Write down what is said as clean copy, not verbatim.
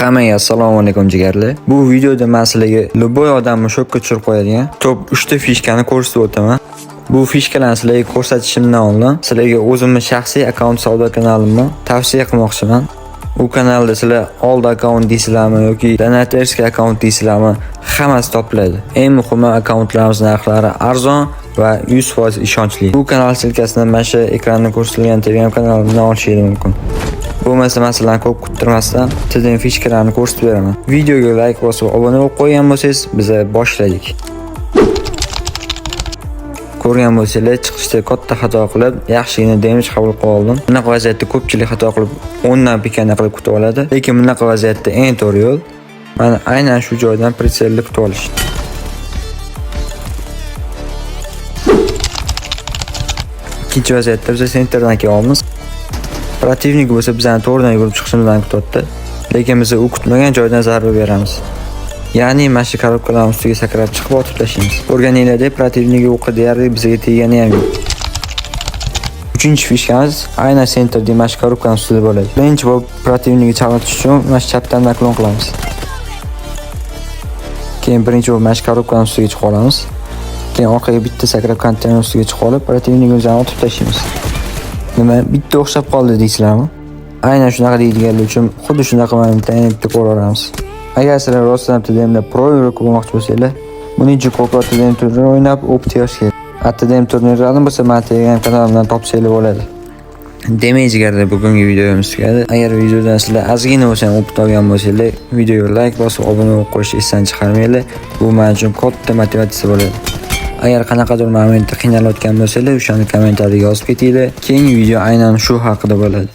Hammaga assalomu alaykum jigarlar. Bu videoda men sizlarga любой odamni shokka tushirib qo'yadigan top 3 ta fishkani ko'rsatib o'taman. Bu fishkalarni sizlarga ko'rsatishimdan oldin sizlarga o'zimning shaxsiy akkaunt savdo kanalimni tavsiya qilmoqchiman. Bu kanalda sizlar old akkaunt deysizlarmi yoki donatorskiy akkaunt deysizlarmi, hammasi topiladi. Eng muhimi akkauntlarimiz narxlari arzon va 100% ishonchli. Bu kanal silkasidan mana shu ekranda ko'rsatilgan Telegram kanalimdan olishingiz mumkin. Bo'lmasa masalan ko'p kuttirmasdan tizim fishkalarni ko'rsatib beraman. Videoga like bosib obuna bo'lib qo'ygan bo'lsangiz, biz boshladik. Ko'rgan bo'lsangiz, chiqishda katta xato qilib, yaxshigina damage qabul qilib oldim. Bunaqa vaziyatda ko'pchilik xato qilib, o'ndan pikani qilib kutib oladi. Lekin bunaqa vaziyatda eng to'g'ri yo'l mana aynan shu joydan pritselni kutib olish. Ikkinchi vaziyatda biz senterdan kelyapmiz. Protivnik bo'lsa bizani to'g'ridan yugurib chiqishimizdan kutyapti. Lekin biz u kutmagan joydan zarba beramiz. Ya'ni mana shu korobkalar ustiga sakrab chiqib otib tashlaymiz. Ko'rganinglardek protivnik o'qi deyarli bizga tegani ham yo'q. Uchinchi fishkamiz aynan senterda mana shu korobkaning ustida bo'ladi. Birinchi bo'lib protivnikni chalg'itish uchun mana shu chapdan naklon qilamiz. Keyin birinchi bo'lib mana shu korobkaning ustiga chiqib olamiz. Keyin orqaga bitta sakrab konteyner ustiga chiqib olib protivnikni o'zini otib tashlaymiz. Nima bitta o'xshab qoldi deysizlarmi? Aynan shunaqa deydiganlar uchun xuddi shunaqa momentda bitta ko'ramiz. Agar sizlar rostdan TDMda pro yo'q bo'lmoqchi bo'lsanglar, buning uchun ko'proq TDM turniri o'ynab, opti yosh kerak. TDM turnirlarini bo'lsa men Telegram kanalimdan topsanglar bo'ladi. Demak, jigarlar, bugungi videomiz tugadi. Agar videodan sizlar ozgina bo'lsa ham opti olgan bo'lsanglar, videoga like bosib obuna bo'lib qo'yishni esdan chiqarmanglar. Bu men uchun katta motivatsiya bo'ladi. Agar qanaqadir momentda qiynalayotgan bo'lsanglar, o'shani kommentariyga yozib ketinglar. Keyingi video aynan shu haqida bo'ladi.